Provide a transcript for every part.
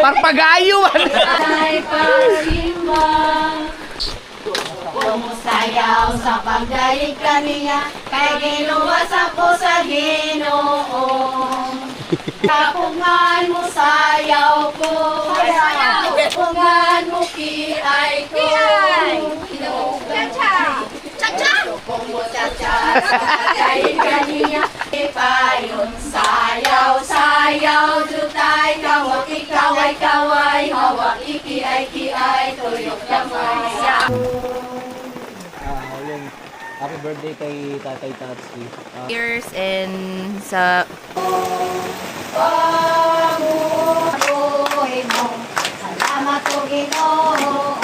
Parpagayo man. Sayaw sa pagdalig kaniya, kay giluwas ako sa Ginoo. Kapungan mo sayaw ko, kapungan mo kiay ko. Cha-cha! Kung mo cha-cha, kay kaniya, ipayon sayaw, sayaw, jutay, kawak ikaway-kaway, hawak ikiay-kiay, tuyok damay siya. Happy birthday kay Tatay Tatsi. Years and sa Salamat po Ginoo.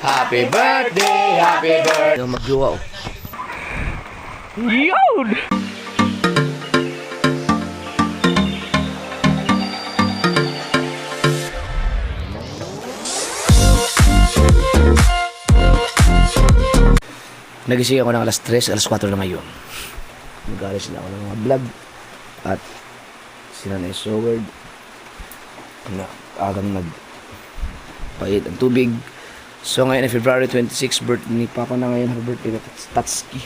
Happy birthday, happy birthday. Yung magjowa oh. Yun! Nagising ako ng alas 3, alas 4 na ngayon. Nag-alis na ako ng mga vlog. At sila na Soward na agang nagpait ang tubig. So ngayon ay February 26, birthday ni Papa na ngayon. Happy birthday na Tatski.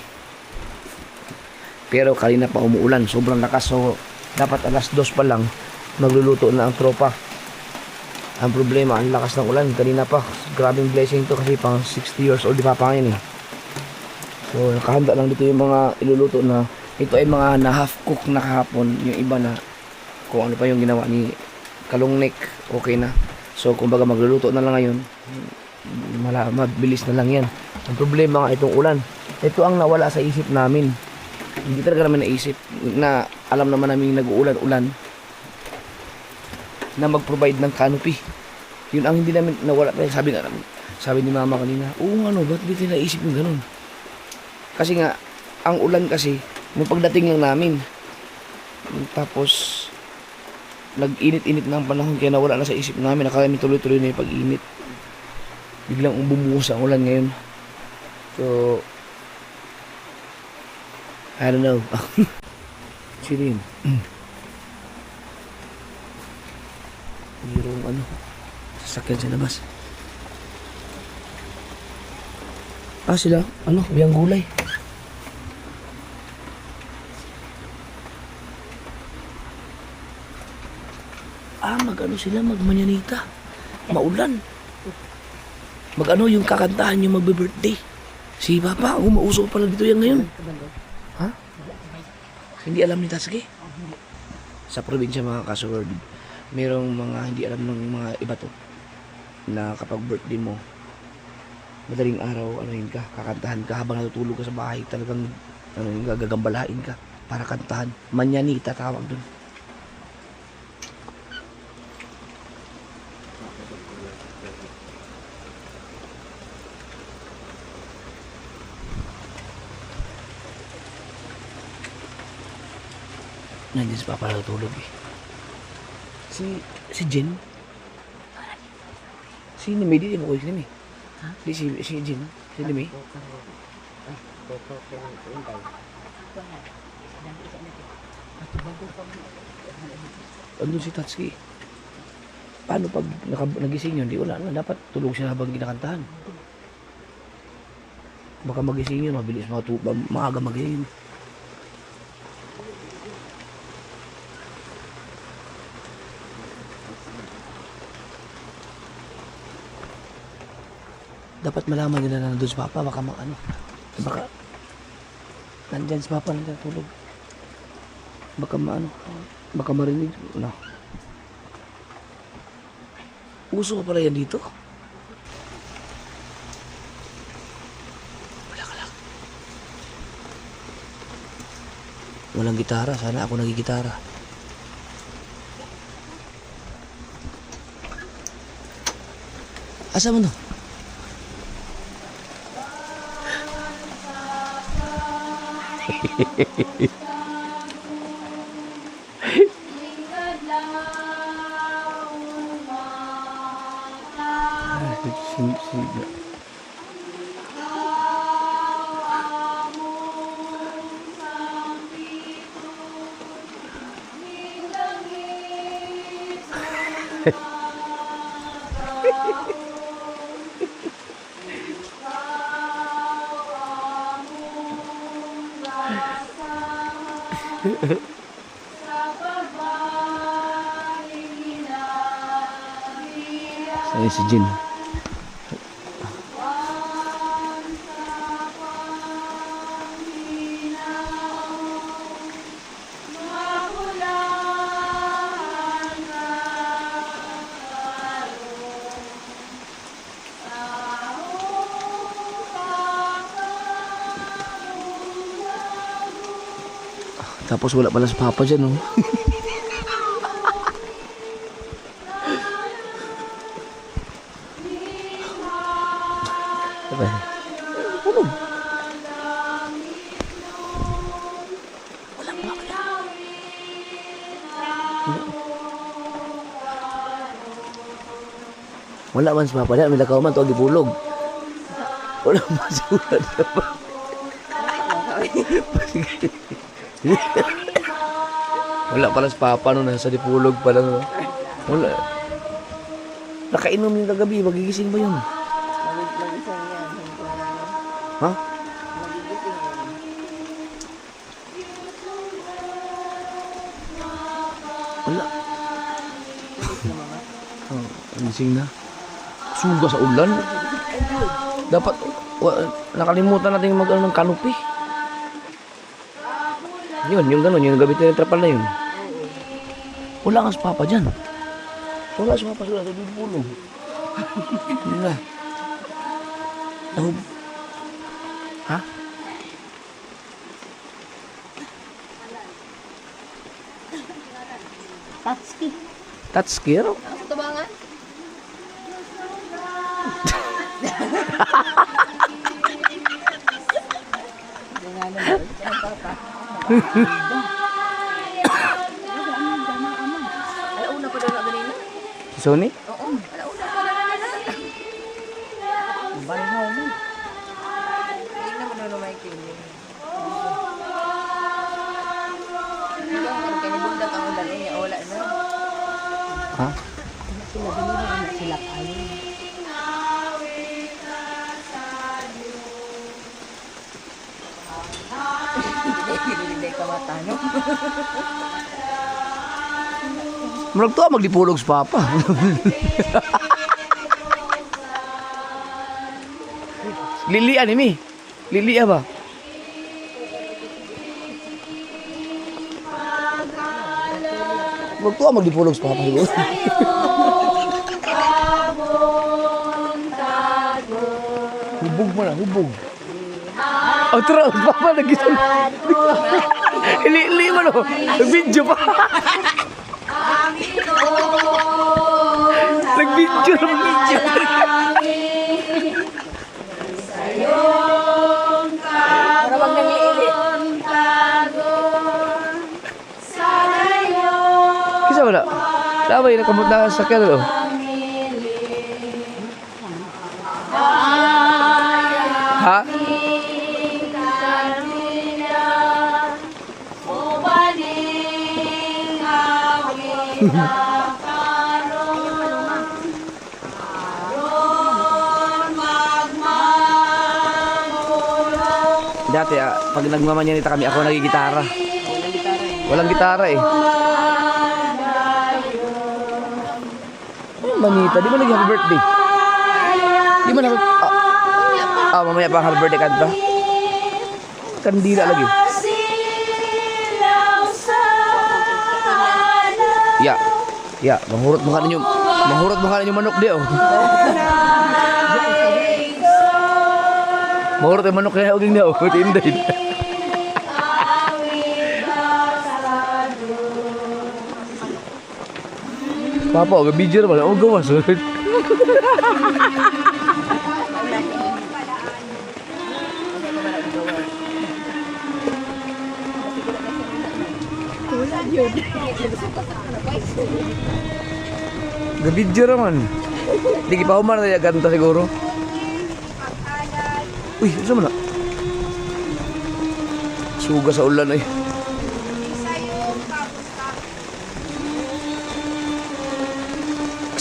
Pero kanina pa umuulan, sobrang lakas. So dapat alas 2 pa lang magluluto na ang tropa. Ang problema, ang lakas ng ulan. Kanina pa, grabing blessing to kasi pang 60 years old di Papa ngayon eh. So nakahanda lang dito yung mga iluluto na ito ay mga na half cook na kahapon. Yung iba na kung ano pa yung ginawa ni Kalungnek, okay na. So kumbaga magluluto na lang ngayon, mabilis na lang yan. Ang problema nga itong ulan, ito ang nawala sa isip namin. Hindi talaga namin naisip na alam naman namin nag-uulan-ulan na mag-provide ng canopy. Yun ang hindi namin nawala. Sabi ni Mama kanina, oo ano, ba't hindi naisip yung ganun? Kasi nga, ang ulan kasi, nung pagdating lang namin, tapos, nag-init-init na ang panahon, kaya nawala na sa isip namin, nakakami tuloy-tuloy na yung pag-init. Biglang bumuhos ang ulan ngayon. So, I don't know. Sino yun? Mayroong ano, sasakyan sa labas. Sila, ano, biyang gulay. Mag-ano sila, magmanyanita. Maulan. Mag-ano yung kakantahan yung magbe-birthday. Si Papa, umauso pala dito yan ngayon. Ha? Hindi alam ni Tatsuki? Sa probinsya mga kasword, mayroong mga hindi alam ng mga iba to. Na kapag birthday mo, madaling araw, ano yun ka, kakantahan ka habang natutulog ka sa bahay, talagang ano yun, gagambalain ka para kantahan. Manyanita tawag dun. Nandiyan si Papa natutulog eh. Si Jen? Si Nimi, di mo ko si Nimi. Ha? Di si Jen, si Nimi. Andun si Tatsuki. Paano pag nagising yun? Di wala na. Dapat tulog siya habang kinakantahan. Baka magising yun, mabilis maaga magising. Dapat malaman nila na nandun si Papa, baka nandyan si Papa, nandyan tulog. Baka marinig. No. Uso pa pala yan dito. Wala ka lang. Walang gitara, sana ako nagigitara. Asa mo no? Saan si Jin? Tapos wala pala si Papa dyan, oh. Apa? Tulog. Wala man si Papa dyan, may lakaw man, tuwag ipulog. Wala man si Papa dyan. Wala pala si Papa no, nasa dipulog pala no. Wala. Nakainom yung kagabi, magigising ba yun? Ha? Wala. Oh, gising na. Suga sa ulan. Dapat nakalimutan natin mag ng canopy. Yun, yung gano'n, yung gabi trapal na yun. Wala nga si Papa dyan. Wala si Papa sa dipulog. Wala. Ha? Tatski. Tatski, ano? Ang sa tubangan? Alauna pa daw na ganina? Si Sony? Oo, alauna pa daw na ganina. Banhaw mo. Tingnan mo na naman yung kilim. Hindi ako kung kanibundag ang ulan eh, wala na. Ha? Sila ganun na sila kayo. Hindi ka matano. Marag to, magdipulog si Papa. Lilian ini. Lilia ba? Marag to, magdipulog si Papa. Hubog mo na, hubog. Oh, tara, Papa, nag-isip. Ili mo, no? Nag-video pa. Nag-video, nag-video. Maramang nangiili. Kisa wala? Labay, nakamot na sa sakyan, no? Ha? Dati pag nagmamanyanita kami, ako nagigitara. Walang gitara eh. Manita, di ba nag-happy birthday? Di ba nag... mamaya pa happy birthday kanta. Kandila lagi. Ya. Ya, mahurot mo kanin yung manok di oh. Mahurot yung manok kaya uging na oh. Tinday. Papa, video naman. Oh, gawas. Video naman. Di pa umar na ganta siguro. Uy, saan mo na? Suga sa ulan eh.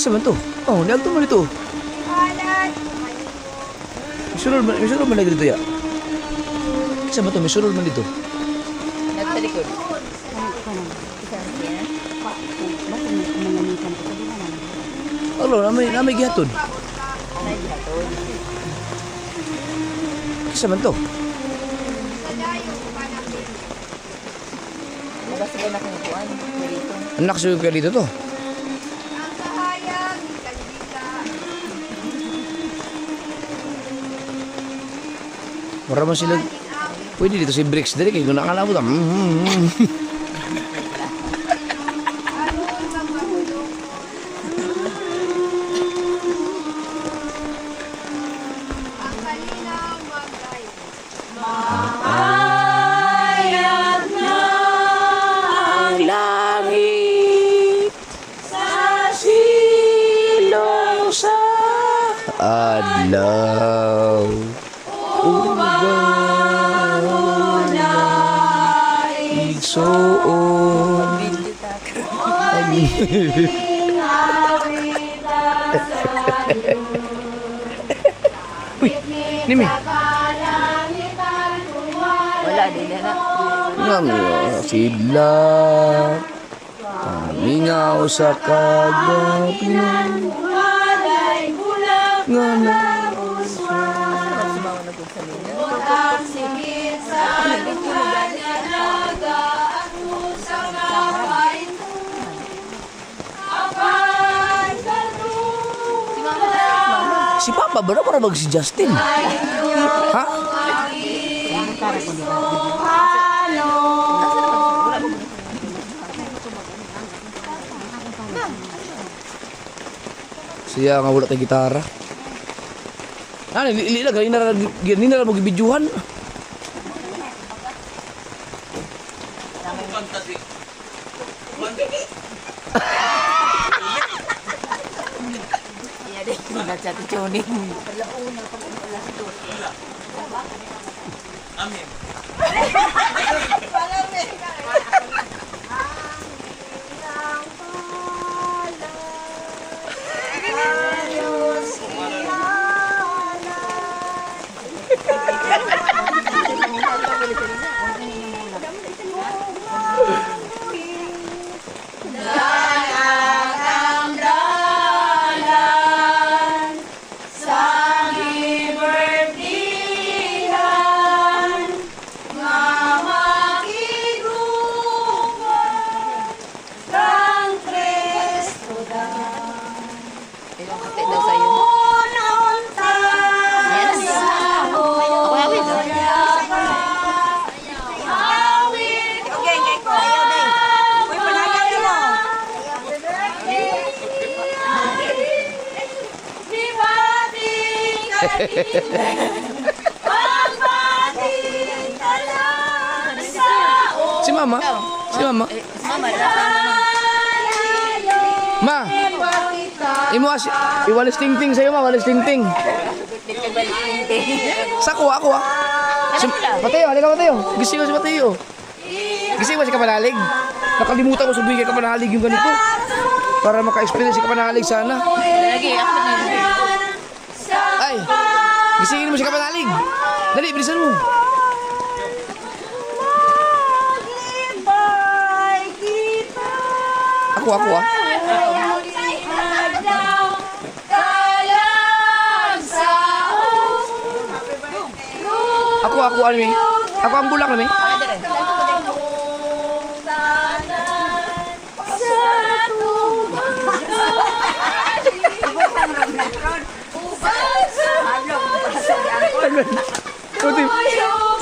Kisa man to? Oh, niagto man ito. Misunod man lagi dito ya. Kisa man to, misunod man dito. Nasa likod. Alo, namay gihatod. Kisa man to? Basta ba nakinukuan? Dito. Anak siya kaya dito to. Para man sila, pwede dito si Bricks dali kayo kung nakalabot. Ang langit sa silong sa adlaw. Igsoon Uy, Nimi. Wala, di na na. Nga sidlak pamingaw sa kagabi nga na Sumawa na kung sa nila. si Papa ba para mag si Justin? Ha? Siya nga wala kay gitara. Ano, ilagay na lang mag-ibidyuhan. Iya deh, nggak jatuh tuning. Ilang kate daw sa'yo. Yes. Ako awit. Okay, ko. Ayaw din. Uy, panagay mo. Si Mama? Si Mama? Mama, nasaan mo? Ma! Iwalis ting-ting sa'yo, Ma. Walis ting-ting. Sako, ako. Si Mateo, halika Mateo. Gising ko si Mateo. Gising ba si Kapanalig? Nakalimutan ko sabihin kay Kapanalig yung ganito. Para maka-experience si Kapanalig sana. Lagi, ako na. Ay! Gisingin mo si Kapanalig. Dali, bilisan mo. Ako. Ako, ano eh? Ako ang bulak namin.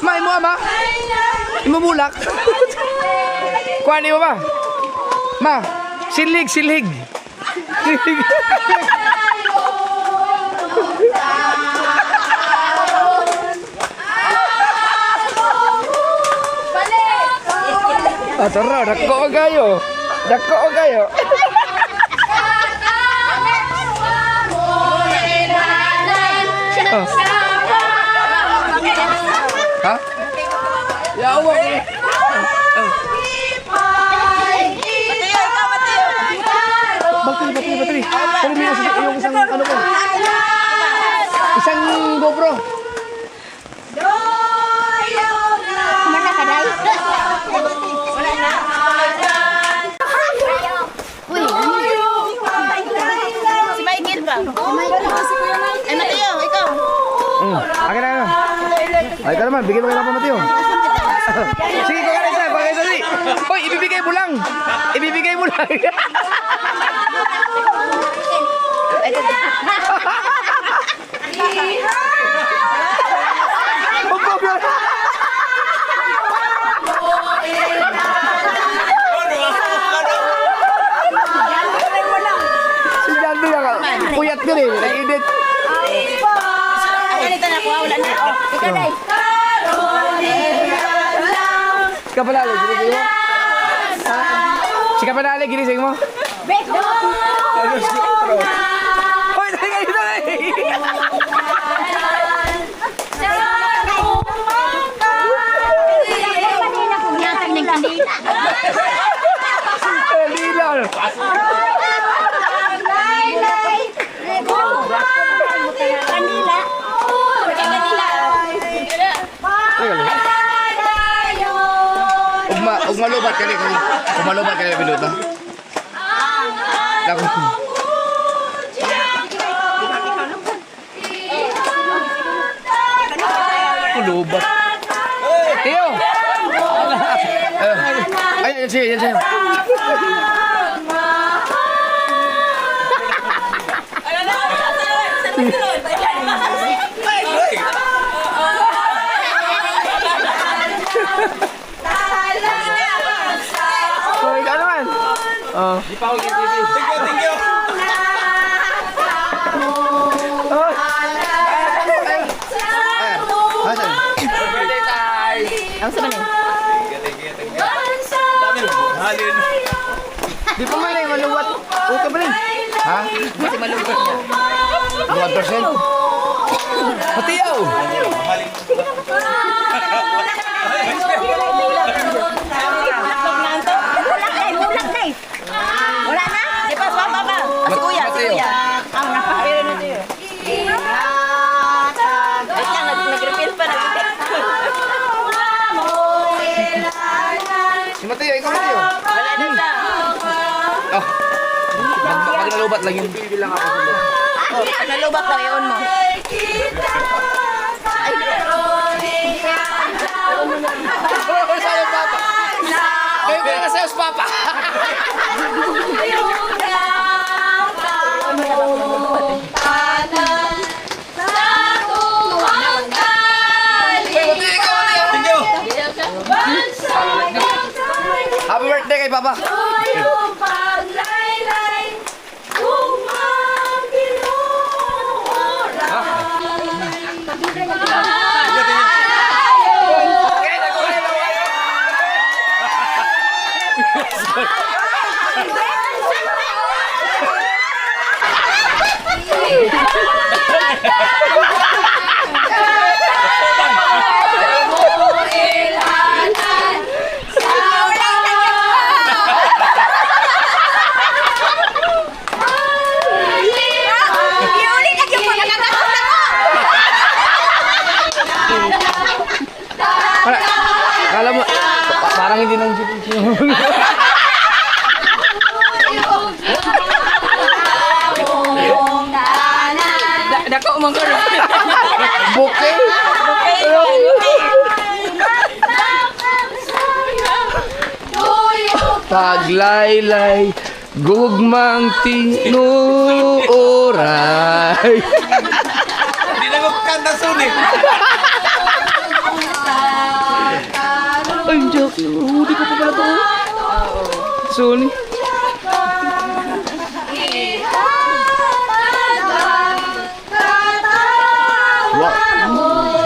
Ma, imo ama? Imo bulak? Kuha niyo ba? Ma, silig. Tara, dako kayo. Ha? Yawa eh. Bateri. GoPro. Kumana ka, Day? Wala na. Uy, Si Michael ba? Ay, Mateo, ikaw. Akin na. Ay, ka naman. Bigyan mo kay Papa Mateo. Sige, kuha ka isa. Kuha ka isa. Hoy, ibibigay mo lang. Ibibigay mo lang. Si Jando yan. Puyat ka rin. Nag-edit. Ganito na ako, wala na. Ikaw, Day. Si Kapanali, ginising mo? Si Kapanali, ginising mo? Hoy, dali kayo na kanina kong yatag ng kanina. Hindi lang. Kanila. Ug malubat ka rin. Ug malubat ka rin pinuto. Dako. Malubat. Teo! Ay, yan siya, yan siya. Oh, ikaw naman. Oh. Di pa ako yung TV. Thank you. Ang sama niyo. Di pa man maluwat. Okay ba rin? Ha? Kasi malungkot niya. 1%? Matiyaw! Bulak, Day. Wala na? Di pa, pa. Si Kuya, si Kuya. Ang napakahiro na tayo. Wait lang, nag-refill pa. Si Mateo, ikaw Mateo. Wala na siya. Oh. Pag nalubat lang yung bibilang ako sa Oh, pag nalubak lang, i-on mo. Oh, sa'yo, Papa. Kayo ba nga sa'yo, Papa? Happy birthday kay Papa. Kala mo, parang hindi nang Dako mong garo. bouquet. Taglaylay, gugmang tinuoray. Hindi na magkanta suni. Ay, joke. Hindi ko pa pala to. Sony.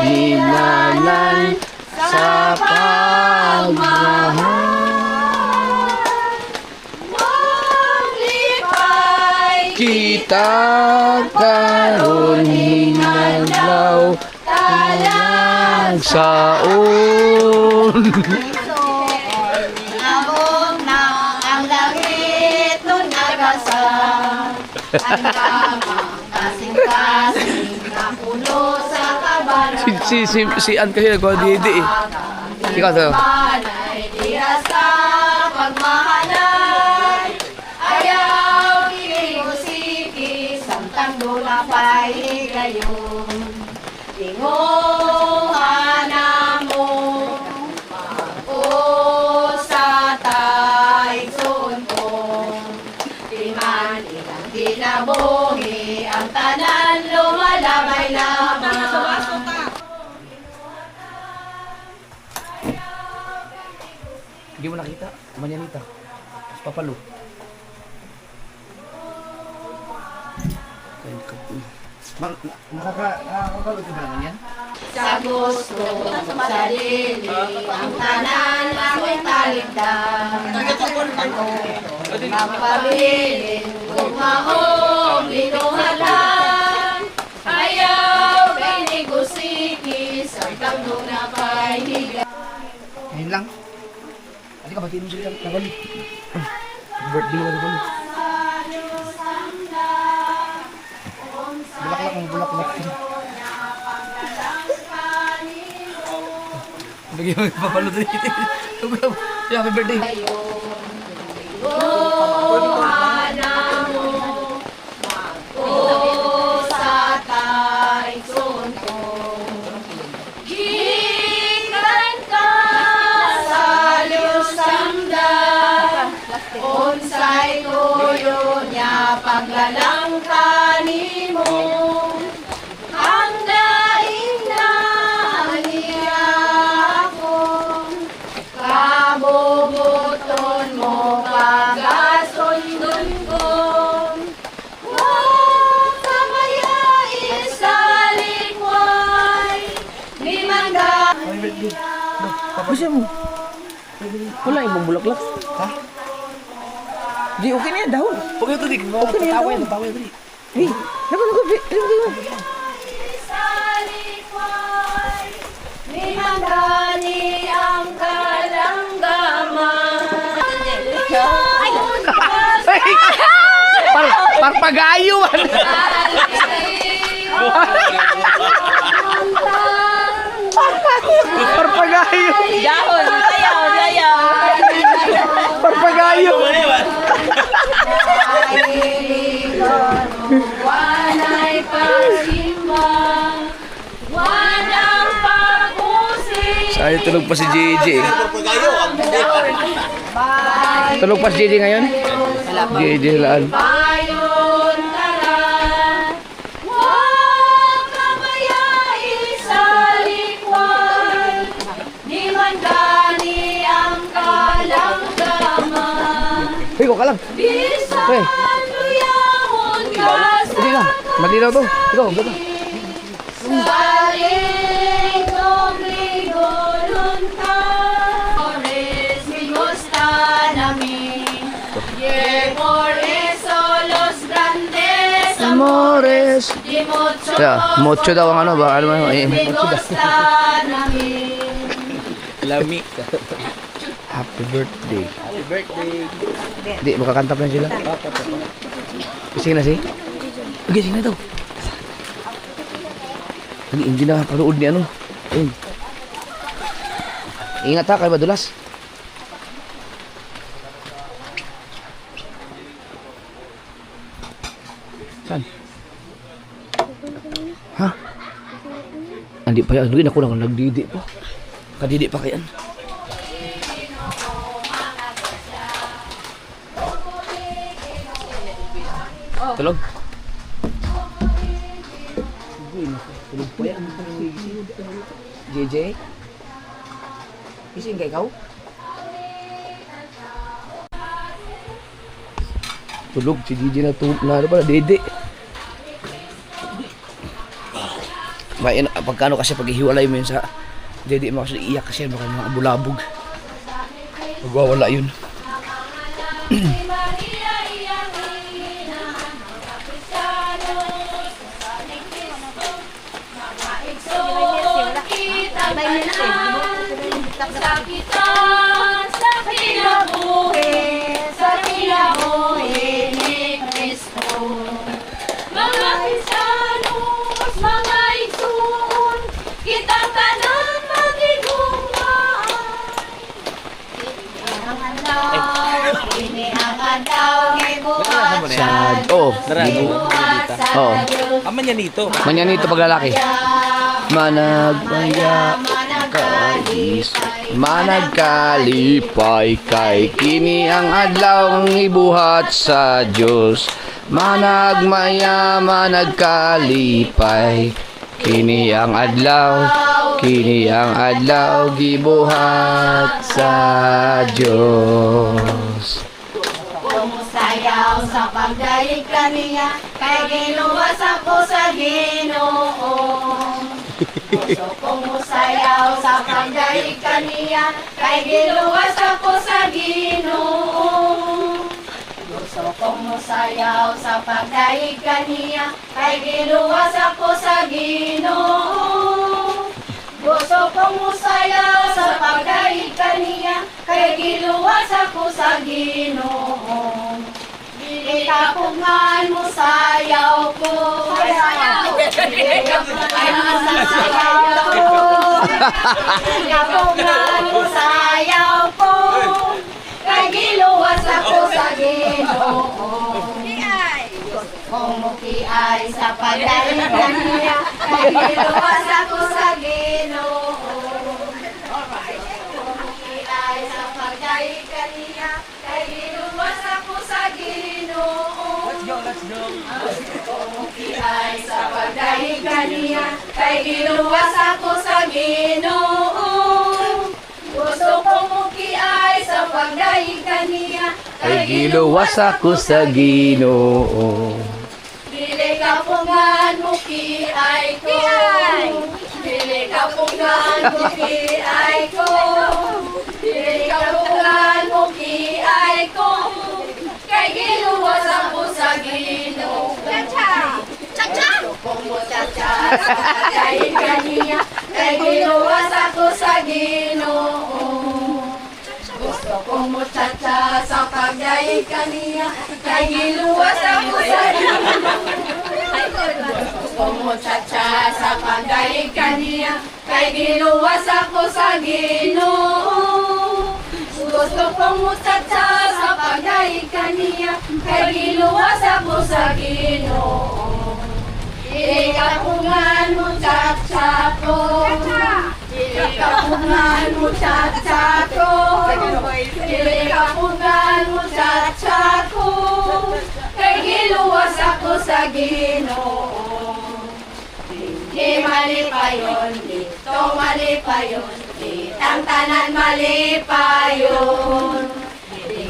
Hinalan sa pagmahal. Kita karon hinaglaw talag saon. Abong na ang langit nun nagasal. Ang lamang kasing-kasing na puno sa Si Ann kasi nagkwadidi eh. Ikaw to. Panay diya sa pagmahalan. Ayaw iligusiki, samtang dula pa'y gayon. Tinguhan na mo, ako sa taigsoon ko. Timan ilang kinabuhi, ang tanan lumalabay lamang. Hindi mo nakita? Manyanita. Papalo. Nakakapalo ka ba naman yan? Sa gusto, sa sarili, ang tanan ako'y taligdan. Mapabilin, gumahong, linuhalan. Ayaw, pinigusikis, ang tagno na pahiga. Ngayon lang. Hindi ka batiin mo sila. Nabali. Birthday mo nabali. Bulaklak mo, bulaklak. Bigyan mo yung papalo doon. Happy birthday. Buhana mo, ako sa taigsoon ko. Gikan ka sa lusangda, unsay tuyo niya paglalang kanimo. Ang daing na niya ako, kabubuton mo pag-asundon ko. Huwag kamaya isalikway, di manda. Bisa mo. Wala ibang bulaklak. Ha? Di, okay na yan, dahon. Okay na ito, di. Okay na yan, dahon. Tawa yan, di. Hey, naku, Isalikway, di mandani ang kalanggaman. Parpagayo man. Parpagayo. Dahon, layaw. Parpagayo. Wanay pagsimbang, wanang pag-usig. Ay, tulog pa si JJ. Pagayo, ang Tulog pa si JJ ngayon? JJ laan. Bayon tara, huwag kamaya isalikway, di man gani ang kalanggaman. Hey, ko ka lang. Bisan Hey. luyahon ka Hindi sa na. Maglilaw to. Ikaw, gata. saling kumligulun ka. Ores, mi gusta namin. Por eso los grandes Amores. di mucho Yeah, mucho daw ang ano ba? Ano mo? mi gusta namin. Lami. Happy birthday. Happy birthday. Di, makakanta pa lang sila. Gising na si? Gising na daw. Nag-engine na panood ni ano. Ayun. Ingat ha, kayo madulas. Saan? Ha? Hindi pa yan. Hindi ako lang nagdidi pa. Kadidi pa kayan. Tulog? Tulog pa yan. JJ? Gising ka ikaw? Tulog si JJ na tulog na ano pala, dede. Bayan, pagkano kasi pag ihiwalay mo yun sa dede mo kasi iyak kasi baka mga bulabog. Magwawala yun. Sa kinabuhi ni Kristo. Mga Kristiyanos, mga igsoon, kita Kini ang adlaw nga ibuhat sa Oo. ibuhat sa Oo. Diyos. Aman yan dito. Manyanito paglalaki. Managmaya managkalipay kay kini ang adlaw ibuhat sa Dios. Managmaya managkalipay kini ang adlaw gibuhat sa Dios. Kumusayaw sa pagdayeg kaniya, kay giluwas ako sa Ginoo. Gusto kumusayaw sa pagdayeg kaniya, kay giluwas ako sa Ginoo. Gusto kumusayaw sa pagdayeg kaniya, kay giluwas ako sa Ginoo. Gusto kong musayaw sa pagdayeg kaniya, kay giluwas ako sa Ginoo. Dili kapungan mo sayaw ko. Dili kapungan mo sayaw ko. Dili kapungan mo sayaw ko. Kay giluwas ako sa Ginoo. Kung mukiay sa pagdayeg kaniya, kay giluwas ako sa Ginoo. Kung mukiay sa pagdayeg kaniya, kay giluwas ako sa Ginoo. Let's go. Kung mukiay sa pagdayeg kaniya, kay giluwas ako sa Ginoo. Gusto kong mukiay sa pagdayeg kaniya, Kay giluwas ako sa Ginoo. dili kapungan mo kiay ko. Dili kapungan mo kiay ko. Dili kapungan mo kiay ko. Kay giluwas ako sa Ginoo. Cha-cha! Kung mo cha-cha sa pagdayeg kaniya, kay giluwas ako sa Ginoo. Gusto kong mo cha-cha sa pagdayeg kaniya, kay giluwas ako sa Gusto kong mo cha-cha sa pagdayeg kaniya, kay giluwas ako sa Ginoo. Gusto kong mo cha-cha sa pagdayeg kaniya, kay giluwas ako sa Ginoo. Dili kapungan mo cha-cha ko. Dili kapungan mo cha-cha ko. Dili kapungan mo cha-cha ko. Kay giluwas ako sa Ginoo. Di mali pa yun, dito mali pa yun, ditang tanan mali pa yun.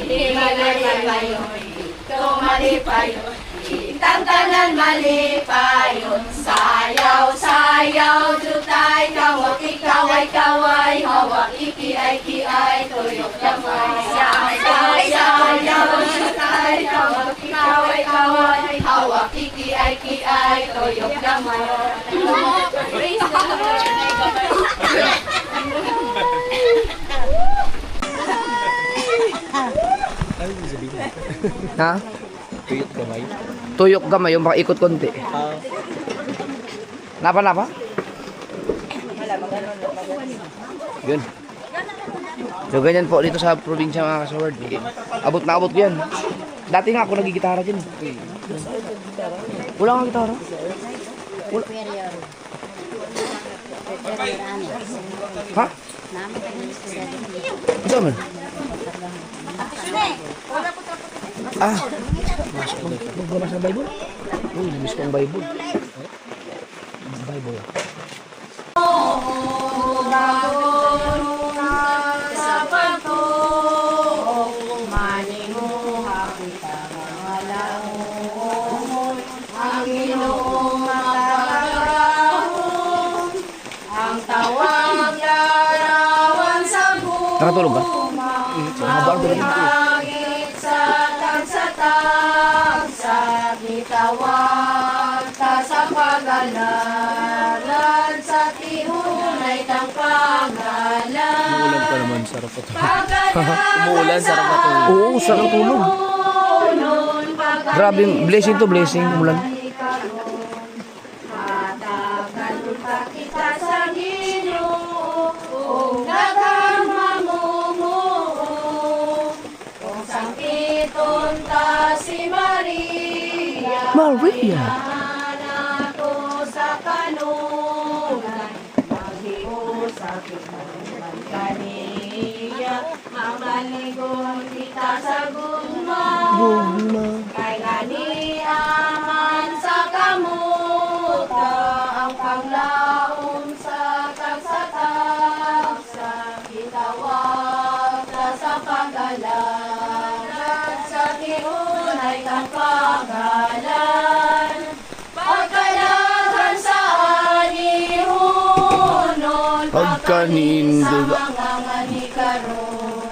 Di mali pa yun, dito mali pa yun, ditang tanan mali pa yun. Sayaw, sayaw, jutay, kawak, ikaway, kaway, hawak, ikiay, kiay, tuyok, damay. Sayaw, sayaw, jutay, kawak, ikaway, kaway, hawak, ikiay, kiay, tuyok, damay. Praise the Ha? Tuyot kamay. Tuyok gamay yung paikot konti. Napa? Yun. So ganyan po dito sa probinsya mga kasaward. Abot na abot ko yan. Dati nga ako nagigitara dyan. Wala kang gitara? Wala. Ha? Ito man. Ah. Magbabasa ng Bible? Uy, namiss ko ang Bible. Bible. sa pagko, maningo hapita mga laon, ang Ginoong makakahon, ang tawag larawan sa buhay. Nakatulog ka? Nakabaan ko lang. Langit sa tagsatag, sa gitawag, ta sa pag-alalan, sa tihunay tang pag-alan. Umulan pa naman, sarap pa to. Umulan, sarap na to. Oo, sarap tulog. Grabe, blessing to blessing. Umulan. Matagal pa kita sa Ginoo, kung nagamamumuo, kung sang tunta si Maria. Maria. Anak ko sa kanungan, naghios sa kinungan kaniya. Mamaligon kita sa gugma, kay ganiaman sa kamuta, ang panglaom sa tagsatagsa, kitawag na sa pagalan, sa tiunay kang pagalan, pagkalagan sa anihunon, Pagkanindog. sa mga manikaron,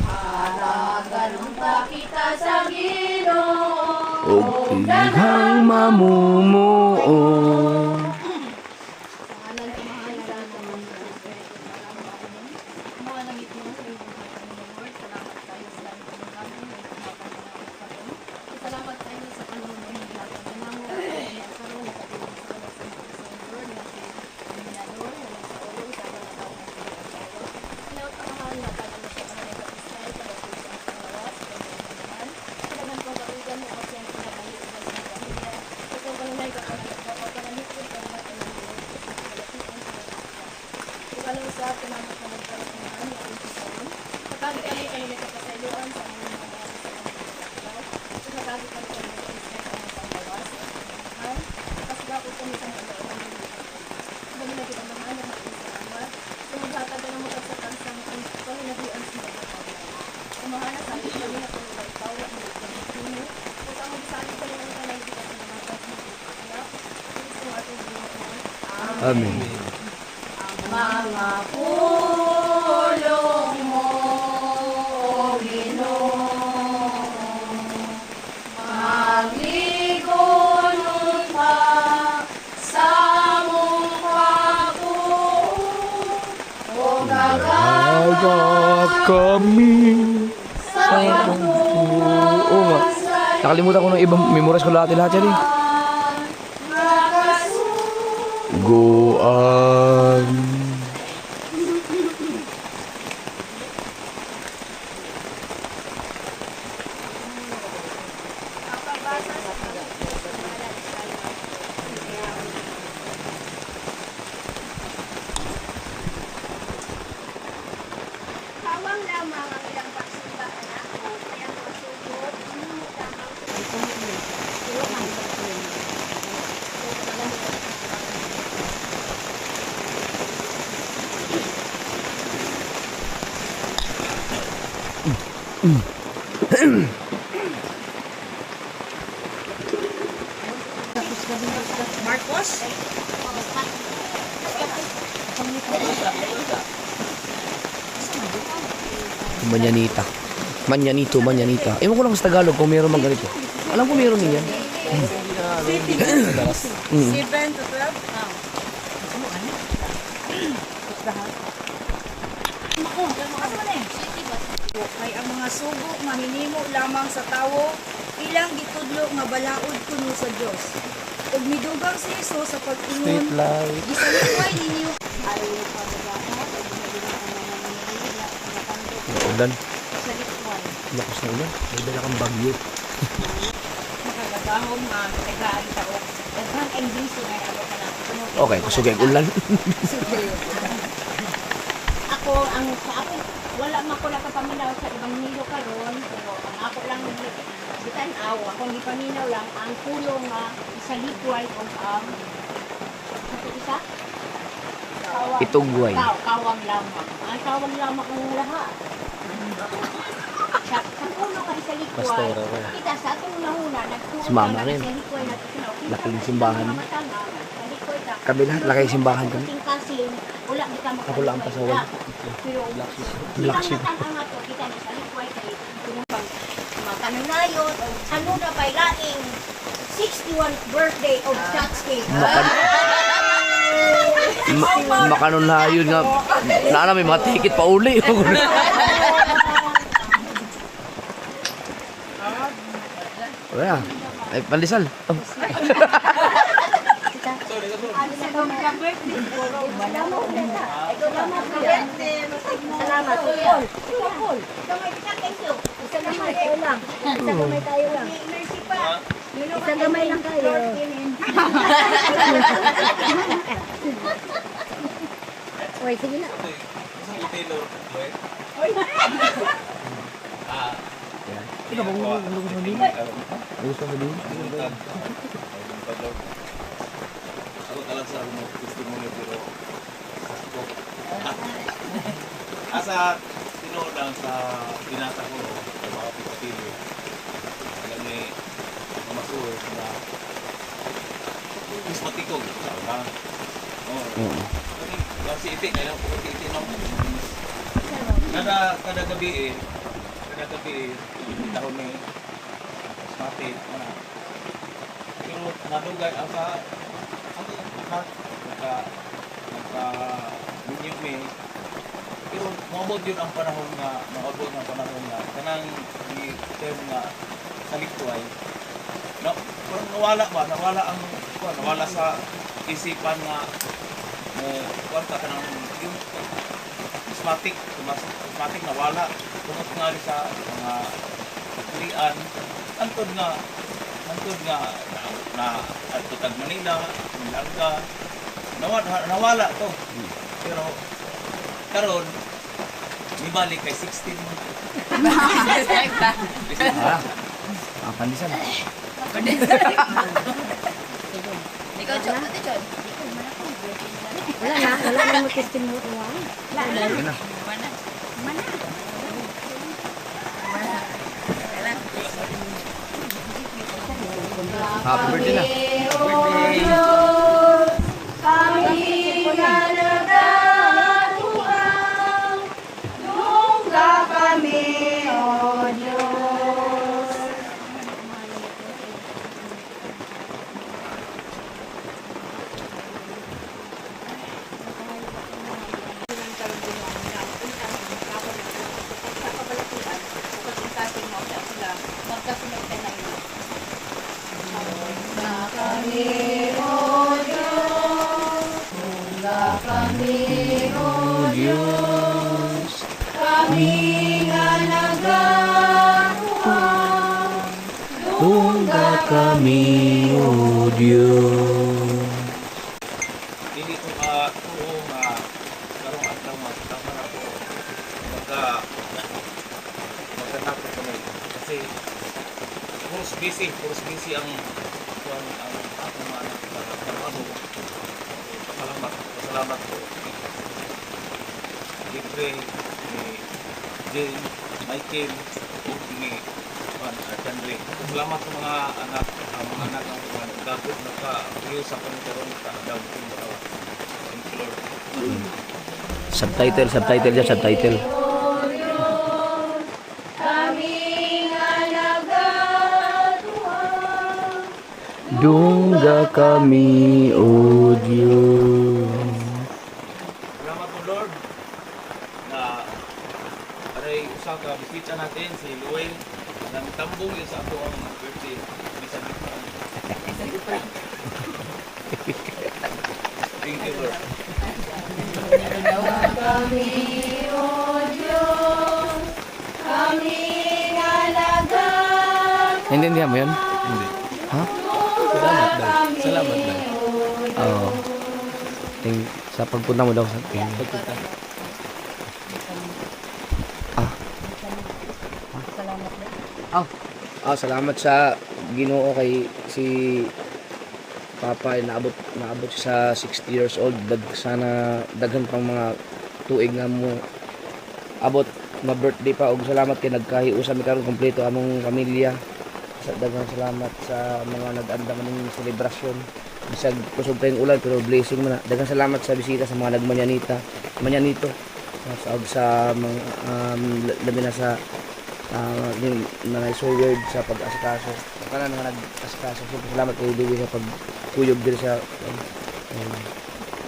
haragan pa kita sa Ginoo. O tighang mamumuo. Salamat tayo sa Panginoon ng lahat ng panahon. Nagkaroon na tayo sa Lord na si Dominador, na sa ulo, sa mga tao na pinagkasawa. Inaot ang mahal na tayo na sa panahon ng Israel, para sa isang pangawas, sa mga naman. Kailangan kong karugan mo kasi ang pinabalik sa mga pamilya. Sa kong kanunay ka ang nagpapapanamit ko, para natin ang Lord, sa mga kalapitan sa mga isa. Ikaw sa pinamot na magkaroon ng ang Panginoon. Kapag kami kayo may kapasayuan sa mga mga nagagawa kami ng Israel ang pangbawas sa mahal. Kasgapot kami sa mga laon ng Dami na kita naman ang ating salamat. Sumaghatag na mo sa kansang ang panginabuan sa mga pangbawas. Kumahala sa amin kami na kung may tawag mo sa mga kung ang magsali ka lang ang kanay kita sa mga kasmang sa ating Panginoon. Amen. Mga pulong mo, O Ginoo, magligonon pa sa mong pagpuo, o Agak kami. sa Oo nga. Nakalimutan ko ng ibang memorize ko lahat yan eh. Goan. Kawang lamang ang ilang pagsundaan ako, kaya masugod, Marcos? Manyanita. Manyanito, manyanita. Ewan ko lang sa Tagalog kung meron mang ganito. Alam ko meron din yan. 7 to 12? Kay ang mga sugo mahinimo lamang sa tawo ilang gitudlo nga balaod kuno sa Dios. Ug midugang si Hesus sa pag-ingon gisalipay ninyo ay Ulan. salipay Lakas na ulan. May dala kang bagyo. makagagahom nga tagaan tao. Daghang NBC nga ano ka na. Okay, kusugay ulan. Ako ang sa ako wala man ko nakapaminaw sa ibang nilo karon pero ang ako lang bitan-aw ako ni paminaw lang ang pulong nga isalikway og ang ano isa Itugway. kawang lamang ang kawang lamang ang lahat sa pulo ka isalikway Pastora ko. kita sa atong nahuna nagtuon Si Mama rin. isalikway na Laking simbahan. Isalikway ta. Kami lahat, laki simbahan kami. Tingkasin, wala di ka Ako lang ang pasawan. Pero, Black sheep. kita nga to, kita ni sa likway kay makanunayon, o ano na by laing 61st birthday of Satsuki. Makanon na yun nga. Naana may mga ticket pa uli. Wala. Ay, pandesal. Oh. Salamat. Thank you. Isang gamay tayo lang. Isang gamay tayo lang. Mercy pa. Isang gamay lang tayo. Oy, sige na. Gusto mo din? Ako talaga sa ano, testimony pero asa tinodang sa binata ko sa mga pipatilo. Alam ni masuot na mas matikog. Tama. Oh. Kasi itik na lang po itik na. Kada gabi taon ni asmatik na. Pero nadugay asa naka may pero maabot yun ang panahon na kanang di term nga salituay na parang nawala sa isipan nga mo kwarta kanang yung asmatic nawala tungod nga rin sa mga kurian antod nga na adto tag Manila, Milagga, nawala to. Pero karon nibalik kay 16 Pandisan. Ikaw, Chod. Ate, Chod. Wala na mag-testimony. Ayun na. Mana? Happy birthday na. Tungga kami, O Diyos. Hindi ko oo nga karong adlaw nga tama na ko magkatapos kami kasi puros busy ang ako mga anak sa trabaho. Pasalamat ko libre ni Jane, Michael ug ni Chandler. Salamat sa mga anak ang mga gagod na ka-view sa panitaron ka daw kung baka thank you Lord. Subtitle dyan, subtitle. Dungga kami, O Diyos. Salamat po Lord na aray usa ka bisita natin si Luel nang tambong yun sa ato ang birthday bisan thank you Lord. Naintindihan mo yun? Hindi. Ha? Salamat daw. Oo. Sa pagpunta mo daw sa akin. Pagpunta. Salamat sa Ginoo kay si Papa naabot siya sa 60 years old. Sana daghan pang mga tuig nga mo abot na birthday pa og salamat kay nagkahiusa mi karon kompleto among pamilya. Daghang salamat sa mga nag-anda man ning selebrasyon. Bisag kusog tayong ulan pero blessing man na. Daghang salamat sa bisita sa mga manyanito sa mga labi na sa mga solid sa pag-asikaso. Kana nga nag-asikaso. Siyempre salamat kay Louie sa pagkuyog diri sa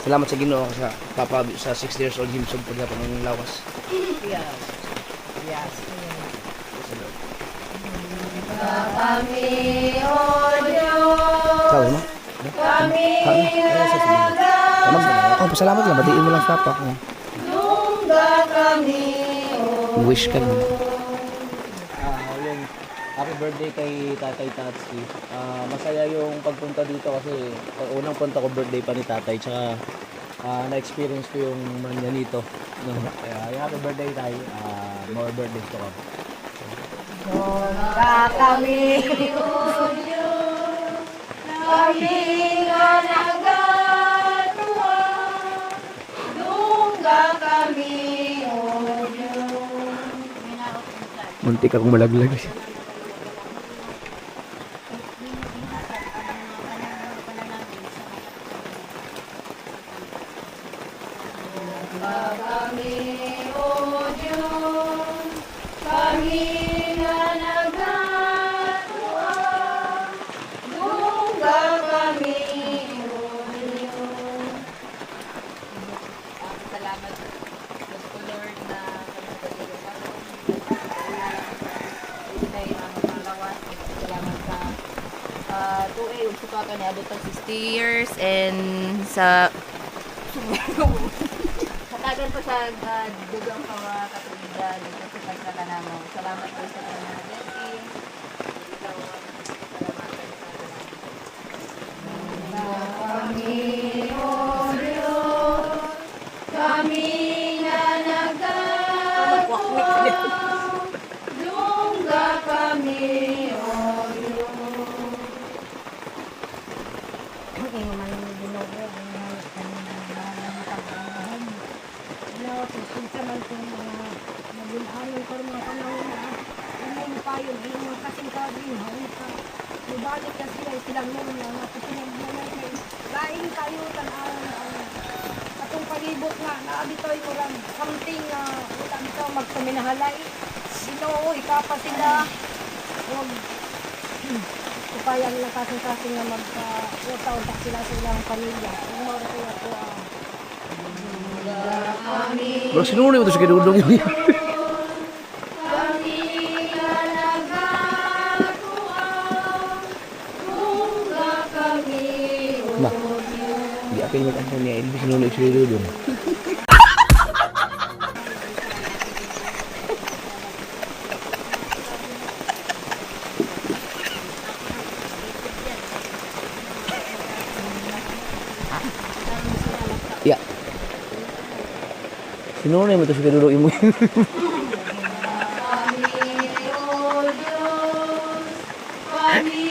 salamat sa Ginoo sa Papa sa 60 years old himsog pud sa panong lawas. Yes. Sabi mo? Pasalamat lang. Batiin mo lang sa Papa. Wish ka lang. Happy birthday kay Tatay Tatsi. Masaya yung pagpunta dito kasi unang punta ko birthday pa ni Tatay. Tsaka na-experience ko yung manyanito. No? Kaya happy birthday tayo. More birthdays to come. Kami kami nga nagatuwa, dungga kami, O Diyos. Muntik akong malaglag. Kami, O Diyos, kami nga nagatuwa, dungga kami, O Diyos. Salamat Gusto Lord na kami pagiging ako. Inay ang malawas. Salamat sa tuig ug suka ka niabot ang 60 years and sa katagan pa sa dugang katuligan kasi pagkaka namo. Salamat po sa mga blessing. Kami, O Diyos, kami nga nagkatuwa, dungga kami, O Diyos. Ibalik na sila, silang nung na pinagmulay kay laing kayo tanaw atong palibot nga naabitoy mo lang something na ulang ito magpaminahalay Ginoo ikapa sila huwag upayang lang kasing-kasing na magka-utaw ta sila sa ilang pamilya yung mga kaya ko Bro, sinunod mo ito sa kinudong yun. Kami nga nagkatuwa, dungga kami, O Ma, di akin mag-answer niya. Hindi sinunod sa kinudong. Ya. Sinunod mo ito sa kinudong mo. Kami, O Diyos, kami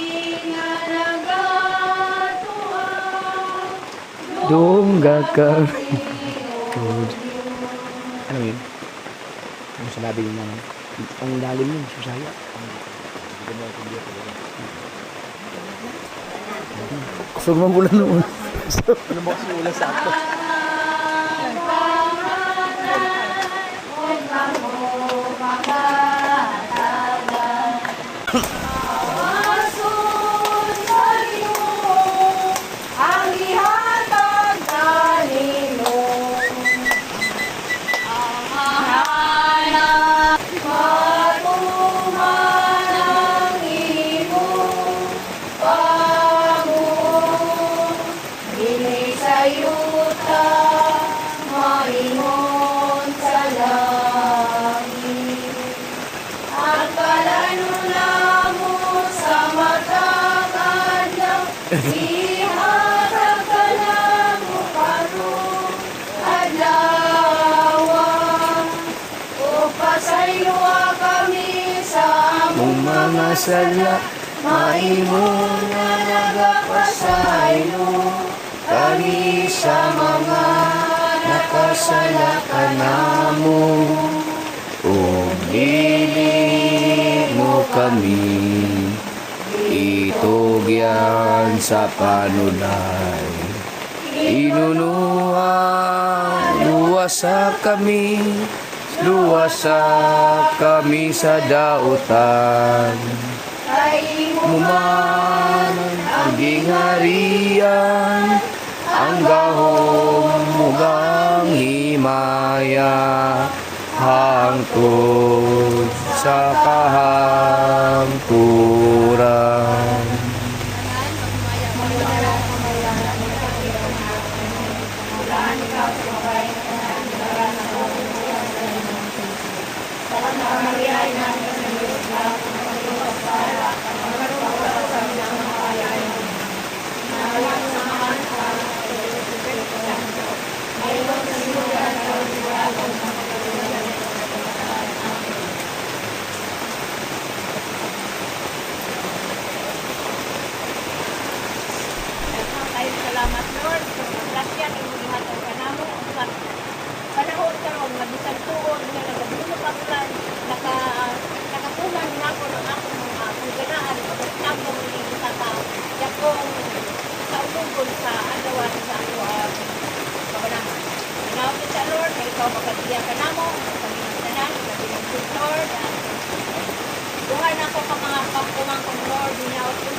nga nagkatuwa, Dungga ka. Ano yun? Ang sinabi niya naman. Ang lalim yun, susaya. Kusog mo mula noon. Ano ba kasi ulan sa ako? Asun sa Ginoo, ang ihatag kanimo. Ang hanap, matuman ang imong Panginoon. Dili sa yuta, maingon sa langit. At palano namo sa matang adlaw, ihatag ka namo karon adlaw. O pasayloa kami sa among mga sala, maimo nga nagapasaylo kami sa mga nakasala kanamo. O dili mo kami itugyan sa panulay. Inunuan, luwasa kami sa dautan. Muman ang gingharian, ang gahom mugang himaya, hangtod sa kahangturan.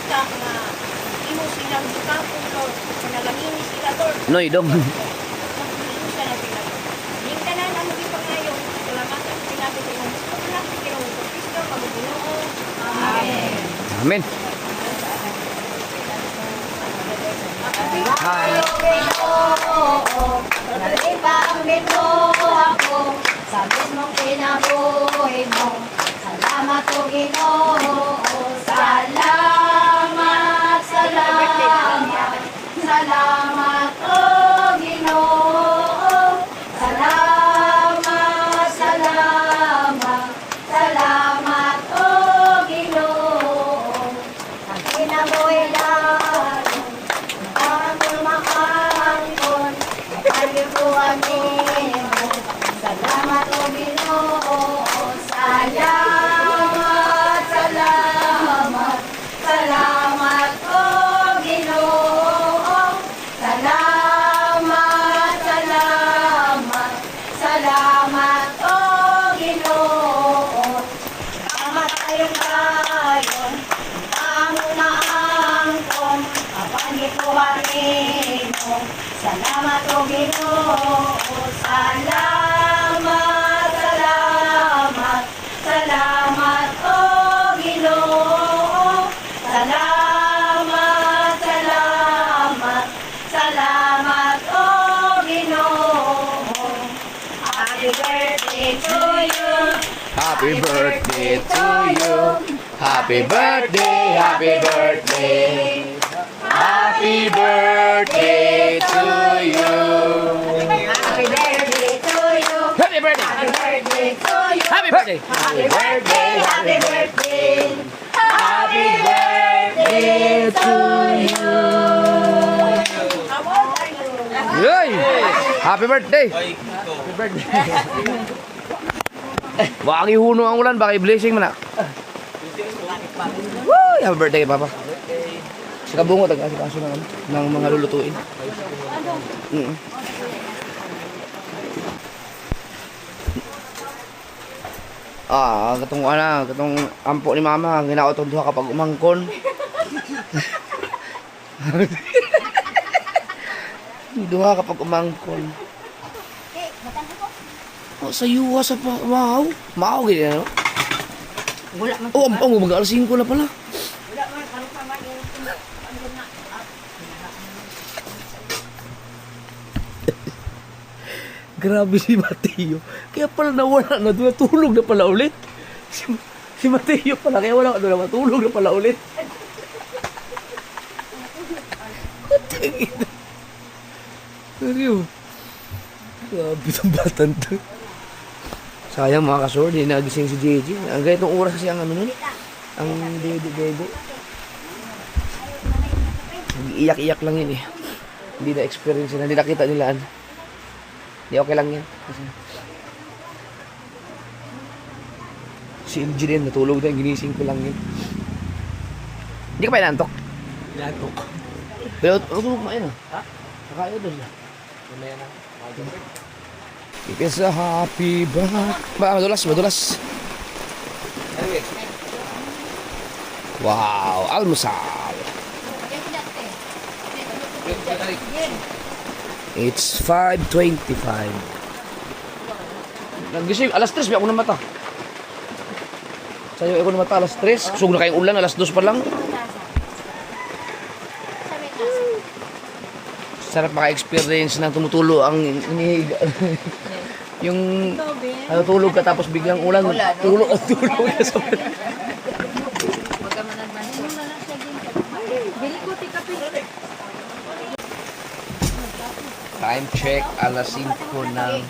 kita nga imo silang gikapon Lord. Panalangin sila Lord. Noy dong. Nagpusa na sila Lord. Yung tanan ang maging pangayon. Salamatan sila sa imong paglalang Panginoon sa Kristo Panginoon. Amen. Amen. Hi. Nalipangin mo ako sa mismong kinabuhi mo. Salamat o Ginoo, salamat, salamat, salamat o Ginoo, salamat, salamat, salamat o Ginoo. Ang kinabuhi natin, ang kumakaangkon, palibuan nimo. Salamat o Ginoo, salamat, salamat, salamat o Ginoo, salamat, salamat, salamat o Ginoo. Salamat kayo kayon, ang umaangkon, kapanipuan nimo. Salamat o Ginoo, salamat, salamat, salamat o Ginoo, salamat, salamat, salamat o Ginoo. Happy birthday to you. Happy birthday to you. Happy birthday, happy birthday. Happy birthday to you. Happy birthday to you. Happy birthday. Happy birthday to you. Happy birthday. Happy birthday, happy birthday. Happy birthday to you. Yay! Happy birthday. Ay, ito. Baka ihuno ang ulan, baka i-blessing mo na. Woo! Happy birthday kay Papa. Sa kabungo, tag-asikaso ng mga lulutuin. Katong ampo ni Mama, ginaotong duha kapag umangkon. Duha kapag umangkon. Oh, sa yuwa sa pa, wow. Mao gini ano? Wala man. Oh, ang mag-alas 5 na pala. Wala man. Ano pa man yung ano na. Grabe si Mateo. Kaya pala nawala na doon. Natulog na pala ulit. Si Mateo pala. Kaya wala ka doon. Matulog na pala ulit. Seryo. Grabe itong batan to. Sayang mga kasor. Hindi nagising si JJ. Ang ganitong oras kasi ang ano nun. Ang dede. Iyak-iyak lang yun eh. Hindi na-experience na. Hindi nakita nila. Hindi, okay lang yan. Kasi si LG din, natulog din. Ginising ko lang yun. Hindi ka pa inantok? Inaantok. Pero natulog mo yun ah. Ha? Nakaya doon na. Mamaya na. It is a happy birthday. Madulas. Wow, almusal. It's 5:25. Nagising, alas 3, may ako na mata. Sa'yo ako na mata, alas 3. Kusog na kayong ulan, alas 2 pa lang. Sarap maka-experience na tumutulo ang inihiga. Yung natutulog ka tapos biglang ulan, tulog at tulog ka sa time check, alas 5 ng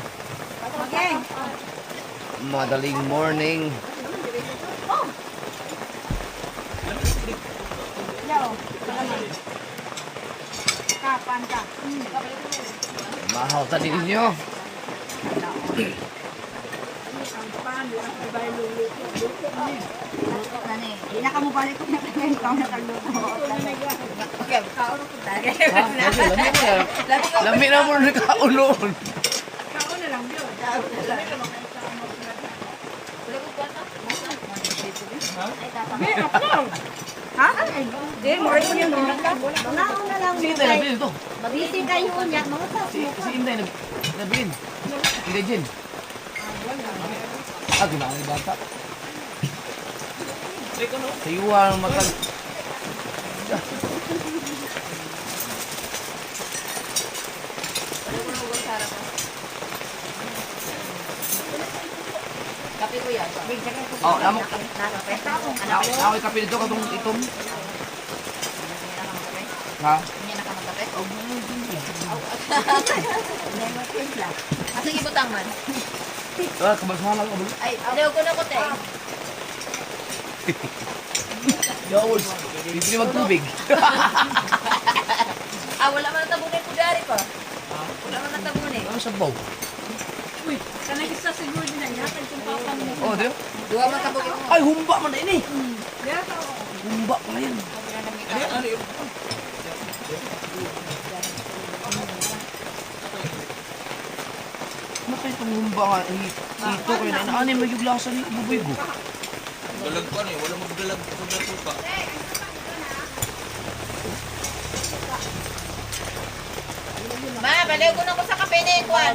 madaling morning. Mahal tadi ninyo. Hindi na ka mo balik ko na kayo. Ikaw na tagluto. Okay, kaon ko tayo. Lami na mo na kaulon. Kaon na lang yun. Ha? Hindi, more ko yung mga Manaon na lang. Si Inday nabili ito. Mabisi kayo niya. Mga tas mo. Si Inday nabili. Inday Jen. Ginawa yung bata. Sa iwa ang matag... Kape ko yan. Oh, namo. Nakape. Ako kape dito katong itom. Ha? Hindi na ka magkape? Kasi ibutang man. Kabagsahan lang kabalo. Ay, ayaw ko na ko, te. Yawos. Hindi magtubig. Wala man natabunin ko dari pa. Wala man natabunin. Ano sabaw? Kanang isa siguro din na yata yung papa mo. Oh, di ba? Dua man kabukin mo. Ay, humba man na ini. Yata o. Humba pala yan. Nakay itong humba nga. Ito kayo na inaani may yuglasan ni buboy ko. Dalag pa wala magdalag sa dato pa. Ma, baliw ko na ko sa kape ni Kwan.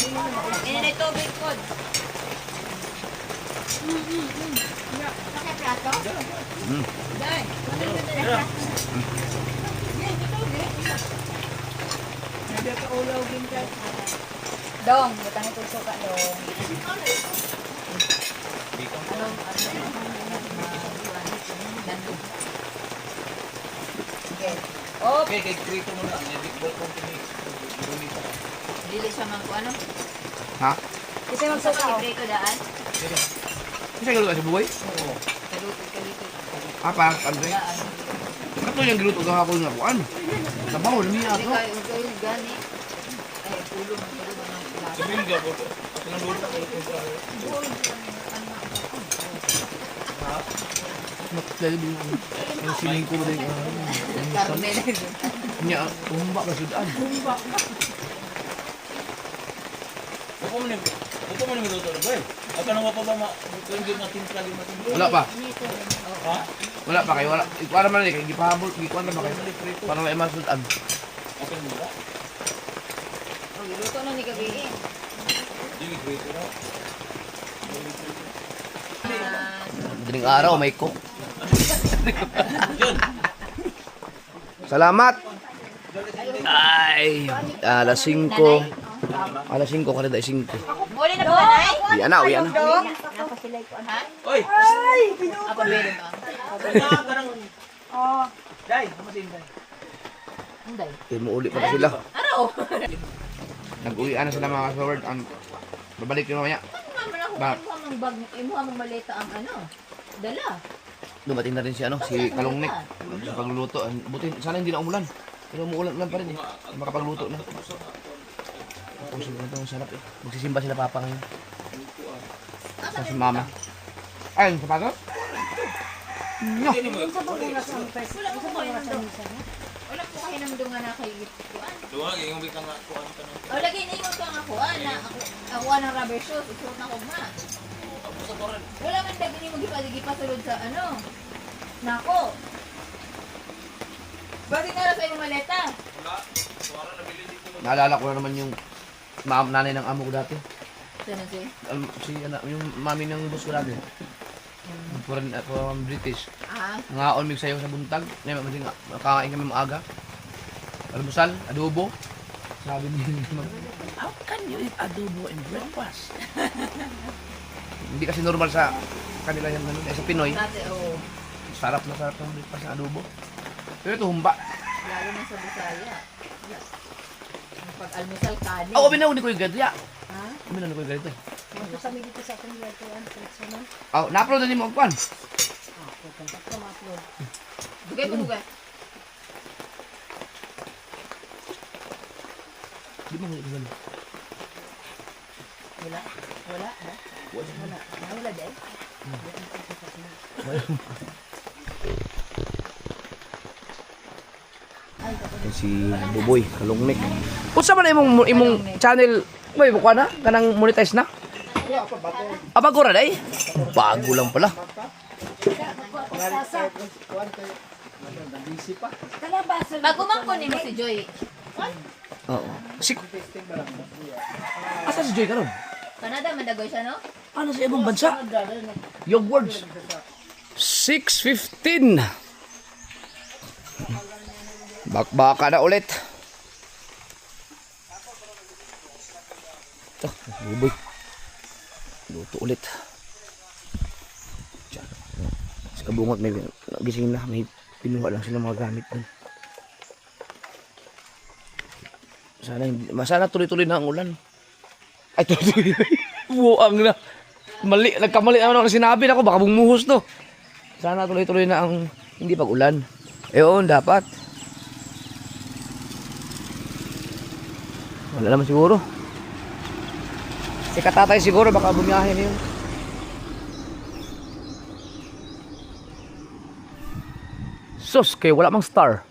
Ini na tubig ko. Sa plato. Dai. Dong, butang ito suka dong. Dandog. Okay. Oh, Okay, kay Krito mo na. May big ball company. dili siya man ko ano? Ha? Kasi Sa magsuka o. libre ko daan. Kasi galo ka sa buboy? Kaluto. Parang Andre. Daan. Kato yung giluto kahapon nga kuan. Sabaw, lumiya Hindi ako. kayo, kayo gani. Ay, pulo man ng lasa. Sabihin ka, boto. Ako nang luto ko ito. Naklali din ako. Ang siling ko din. Carmen. Nya, humba ka sudaan. Upo mo ni luto na ba? At ano pa ba kung di matimpla di matimpla? Wala pa. Ha? Wala pa kayo. Wala. Ikuan naman eh. Gipahabol. Gikuan na ba kayo? Para may masudaan. Okay mo ba? Oh, luto na ni gabi. Di mi Krito na. Dining araw, may cook. Salamat! Ay, alas 5. Alas 5 ka rin, 5. Muli na ba nanay? Uwi na, uwi na. Napasilay ko. Ha? Oy! Ako meron ba? Oh. Dai, kamasin dai. Hindi. Muuli pa sila. Araw. Nag-uwi na sila mga kasaward. Babalik yun mamaya. Ba? Imo ang maleta ang ano. Dala. Dumating na rin si si Kalungnik. Sa pagluluto. Buti, sana hindi na umulan. Pero umuulan pa rin eh. Makapagluto na. Pusog na itong sarap eh. Magsisimba sila papa ngayon. Sa si mama. Ay, yung sapatos? No. Wala po kayo nang dunga na kayo gituan. Duwa yung bika nga kuan ka nang. O lagi na ingon ka nga ko ana. Ako ng rubber shoes. Isuot na ko ma. Wala man dagi ni magipasulod sa ano. Nako. Bakit na sa imong maleta? Naalala ko na naman yung nanay ng amo ko dati. Sino si? Yung mami ng boss ko dati. From British. Ah, Ngaon mig sayo sa buntag. Kakain kami maaga. Almusal, adobo. Sabi niya, how can you eat adobo and breakfast? Hindi kasi normal sa kanila yung ganun. Sa Pinoy, dati oh. sarap na sarap ng breakfast ng adobo. Pero ito humba. Lalo na sa Bisaya. Pag-almusal kanin. Ako, binawin ko yung ganito. Ha? Binawin ko yung ganito. Magkasami dito sa akong gatuan. Personal. Oh, na-upload na niyo mo kwan. Dugay po dugay. Di mo ganito ganito. Wala. Wala. Ha? Wala. Wala dahil. Si Buboy, Kalungnik. Unsa man imong channel? May buka na? Kanang monetize na? Bago ra day? Bago lang pala. Sasa. Busy pa. Kalabasa. Pagumangko ni mo si Joy. Oo. Si... Asa si Joy karon? Canada, mandagoy siya, no? Ano sa ibang bansa? Yung words. 6:15. Bakbaka na ulit. Ito, buboy. Luto ulit. Diyan. Sa kabungot may gising na. May pinuha lang sila mga gamit dun. Sana tuloy-tuloy na ang ulan. Ay, tuloy-tuloy. Buang na. Mali, nagkamali naman ako sinabi na ko. Baka bumuhos to. Sana tuloy-tuloy na ang hindi pag-ulan. Eon, dapat. Wala naman siguro. Si katatay siguro baka bumiyahe na yun. Sus, kaya wala mang star.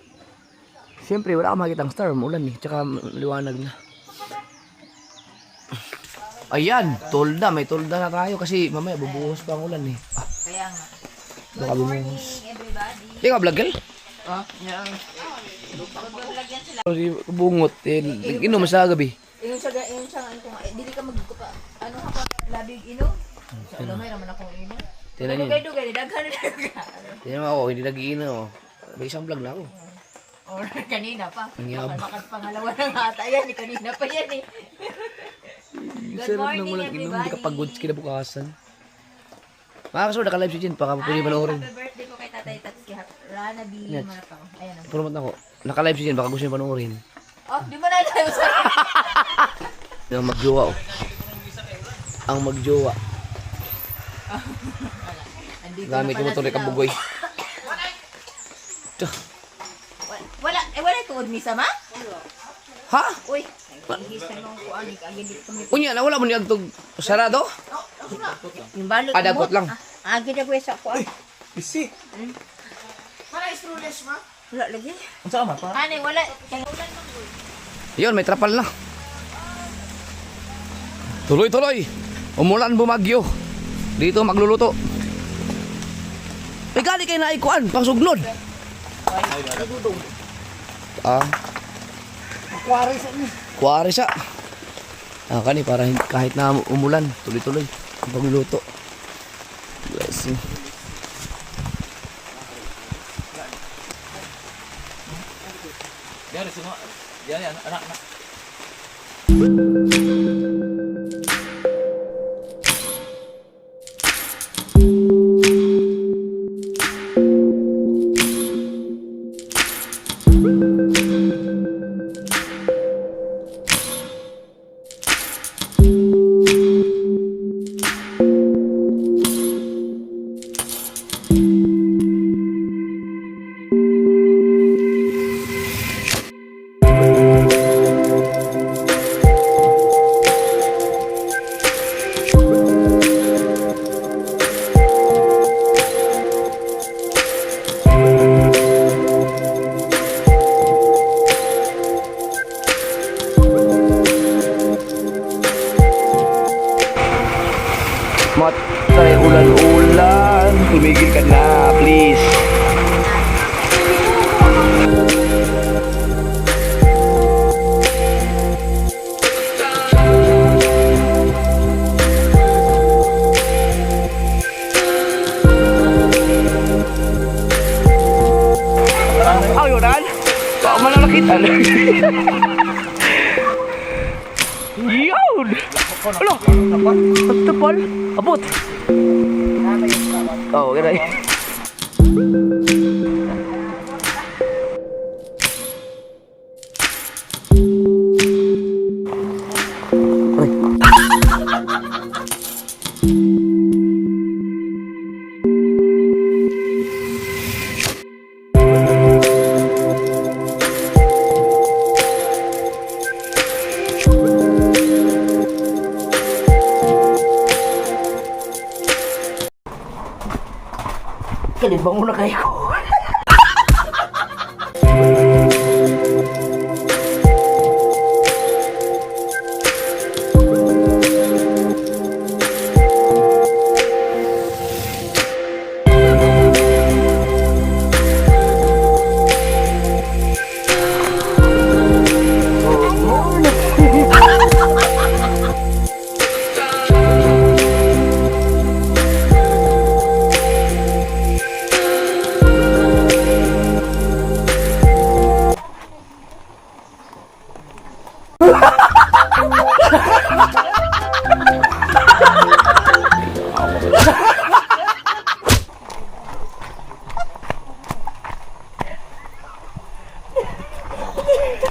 Siyempre, wala kang makikita ang star. Maulan eh. Tsaka liwanag na. Ayan, tolda. May tolda na tayo kasi mamaya bubuhos pa ang ulan eh. Ah, Kaya nga. baka bubuhos. Morning, everybody. Di ka vlog, girl? Yan. Mag-vlog yan sila. Si bungot, inom sa gabi. Yung siya, ano kung, dili ka magkupa, ano ka pa, labig inom? Sa ulo, may naman akong inom. Tingnan niyo. Dugay-dugay, daghan na. Tingnan mo ako, hindi nag-iinom ako. May isang vlog na ako. Or kanina pa. Ang yabang. Bakit pangalawa ng ata yan, kanina pa yan eh. Good morning, Inom, hindi ka everybody. pagod kinabukasan. Mga kasunod, naka-live siya dyan. Baka pwede panoorin. Happy birthday ko kay Tatay Tatsuki. Rana B. Yes. Matang. Ayan o. Promote na ako. Naka-live siya dyan. Baka gusto niyo panoorin. Oh, di mo na alam sa Ang magjowa, oh. Ang magjowa. Andito Gamit na yung pala motor sila, ni Kabugoy. Wala tuod ni Sama? Ha? Uy, hihisan mo ko ani kagid kami. Unya, nawala mo niya itong sarado? Yung balot Ah, dagot lang. Agi na sa ko. Busy. Wala lagi. Ang sama pa. Ani wala. Yun, may trapal na. Tuloy-tuloy. Umulan bumagyo. Dito magluluto. May gali kayo na ikuan, pang sugnod. Ah. Kuwari sa. Ah, kani para kahit na umulan, tuloy-tuloy ang pagluluto. Blessing. Diyan semua. Diyan anak. Matay ulan-ulan, tumigil ka na please. Ayunan, baka malalakitan. Yun! Ano? Tapal? Abot? Oo, ganay. Kalibang mo na kayo ko.